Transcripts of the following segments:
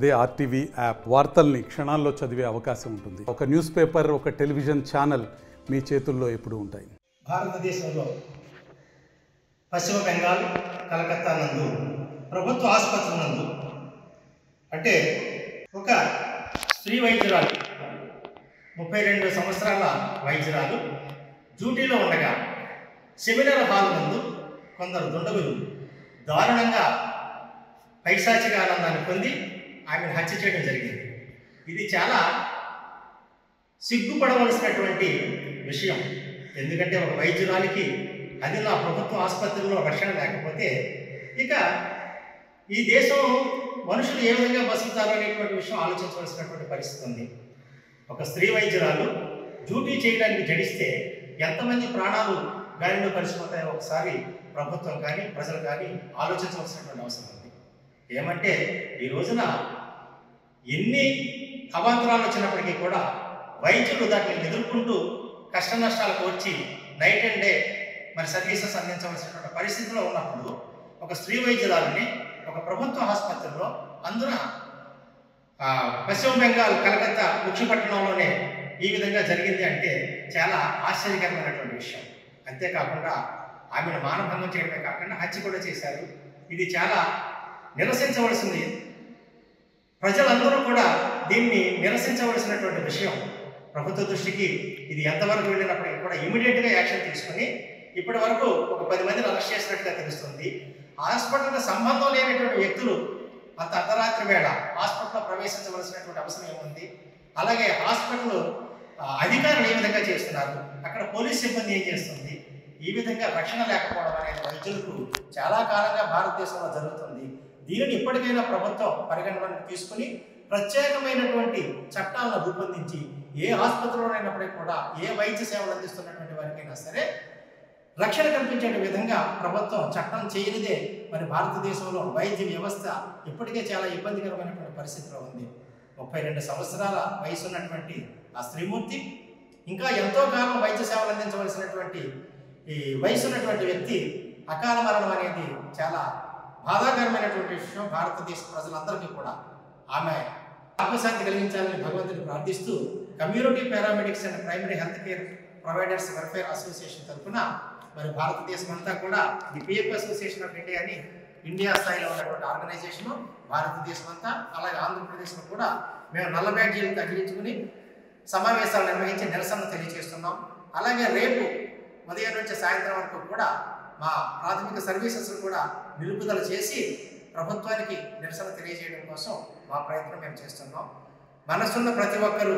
అదే RTV app వార్తల్ని క్షణాల్లో చదివే అవకాశం ఉంటుంది. ఒక న్యూస్ పేపర్, ఒక టెలివిజన్ ఛానల్ మీ చేతుల్లో ఎప్పుడూ ఉంటాయి. భారతదేశంలో పశ్చిమ బెంగాల్ కలకత్తా నందు ప్రభుత్వ ఆసుపత్రి నందు అంటే ఒక స్త్రీ వైద్యురాలు 32 సంవత్సరాల వైద్యురాలు డ్యూటీలో ఉండగా సెమినార్ హాల్ నందు కొందరు దుండగులు దారుణంగా పైశాచిక ఆనందాన్ని పొంది ఆమెను హత్య చేయడం జరిగింది. ఇది చాలా సిగ్గుపడవలసినటువంటి విషయం. ఎందుకంటే ఒక వైద్యురాలికి అది నా ప్రభుత్వ ఆసుపత్రిలో రక్షణ లేకపోతే ఇక ఈ దేశం మనుషులు ఏ విధంగా బతుకుతారో అనేటువంటి విషయం ఆలోచించవలసినటువంటి పరిస్థితి ఉంది. ఒక స్త్రీ వైద్యురాలు డ్యూటీ చేయడానికి జడిస్తే ఎంతమంది ప్రాణాలు గాలిలో కలిసిపోతాయో ఒకసారి ప్రభుత్వం కానీ ప్రజలు కానీ ఆలోచించవలసినటువంటి అవసరం ఉంది. ఏమంటే ఈ రోజున ఎన్ని అవాంతరాలు వచ్చినప్పటికీ కూడా వైద్యులు దాన్ని ఎదుర్కొంటూ కష్ట నష్టాలకు వచ్చి నైట్ అండ్ డే మరి సర్వీసెస్ అందించవలసినటువంటి పరిస్థితిలో ఉన్నప్పుడు ఒక స్త్రీ వైద్యురాలని ఒక ప్రభుత్వ ఆసుపత్రిలో అందున పశ్చిమ బెంగాల్ కలకత్తా ముఖ్యపట్టణంలోనే ఈ విధంగా జరిగింది అంటే చాలా ఆశ్చర్యకరమైనటువంటి విషయం. అంతేకాకుండా ఆమెను మానభంగం చేయడమే కాకుండా హత్య కూడా చేశారు. ఇది చాలా నిరసించవలసింది. ప్రజలందరూ కూడా దీన్ని నిరసించవలసినటువంటి విషయం. ప్రభుత్వ దృష్టికి ఇది ఎంతవరకు వెళ్ళినప్పటికీ కూడా ఇమీడియట్గా యాక్షన్ తీసుకుని ఇప్పటి వరకు ఒక 10 మందిని అరెస్ట్ చేసినట్టుగా తెలుస్తుంది. హాస్పిటల్కి సంబంధం లేనటువంటి వ్యక్తులు అంత అర్ధరాత్రి వేళ హాస్పిటల్లో ప్రవేశించవలసినటువంటి అవసరం ఏముంది? అలాగే హాస్పిటల్ అధికారులు ఏ విధంగా చేస్తున్నారు, అక్కడ పోలీస్ సిబ్బంది ఏం చేస్తుంది? ఈ విధంగా రక్షణ లేకపోవడం అనేది వైద్యులకు చాలా కాలంగా భారతదేశంలో జరుగుతుంది. దీనిని ఇప్పటికైనా ప్రభుత్వం పరిగణనలోకి తీసుకుని ప్రత్యేకమైనటువంటి చట్టాలను రూపొందించి ఏ ఆసుపత్రిలోనైనప్పటికీ కూడా ఏ వైద్య సేవలు అందిస్తున్నటువంటి వారికైనా సరే రక్షణ కల్పించే విధంగా ప్రభుత్వం చట్టం చేయనిదే మరి భారతదేశంలో వైద్య వ్యవస్థ ఇప్పటికే చాలా ఇబ్బందికరమైనటువంటి పరిస్థితిలో ఉంది. 32 సంవత్సరాల వయసు ఉన్నటువంటి ఆ స్త్రీమూర్తి ఇంకా ఎంతో కాలం వైద్య సేవలు అందించవలసినటువంటి ఈ వయసు ఉన్నటువంటి వ్యక్తి అకాల మరణం అనేది చాలా బాధాకరమైనటువంటి విషయం. భారతదేశ ప్రజలందరికీ కూడా ఆమె ఆత్మశాంతి కలిగించాలని భగవంతుని ప్రార్థిస్తూ community paramedics and primary health care providers welfare association తరఫున మరి భారతదేశం అంతా కూడా the PF association of India అని ఇండియా స్థాయిలో ఉన్నటువంటి ఆర్గనైజేషను భారతదేశం అంతా అలాగే ఆంధ్రప్రదేశ్లో కూడా మేము నల్ల బ్యాడ్జీలు తగిలించుకుని సమావేశాలు నిర్వహించి నిరసన తెలియజేస్తున్నాం. అలాగే రేపు ఉదయం నుంచి సాయంత్రం వరకు కూడా మా ప్రాథమిక సర్వీసెస్ కూడా నిలుపుదల చేసి ప్రభుత్వానికి నిరసన తెలియజేయడం కోసం మా ప్రయత్నం మేము చేస్తున్నాం. మనసున్న ప్రతి ఒక్కరూ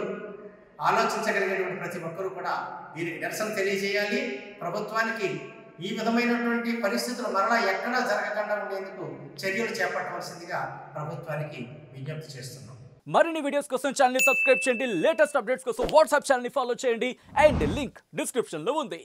ఆలోచించగలిగేటువంటి ప్రతి ఒక్కరూ కూడా దీనికి నిరసన తెలియజేయాలి. ప్రభుత్వానికి ఈ విధమైనటువంటి పరిస్థితులు మరలా ఎక్కడా జరగకుండా ఉండేందుకు చర్యలు చేపట్టవలసిందిగా ప్రభుత్వానికి విజ్ఞప్తి చేస్తున్నాం. మరిన్ని వీడియోస్ కోసం ఛానల్ ని సబ్స్క్రైబ్ చేయండి. లేటెస్ట్ అప్డేట్స్ కోసం వాట్సాప్ ఛానల్ ని ఫాలో చేయండి. అండ్ లింక్ డిస్క్రిప్షన్ లో ఉంది.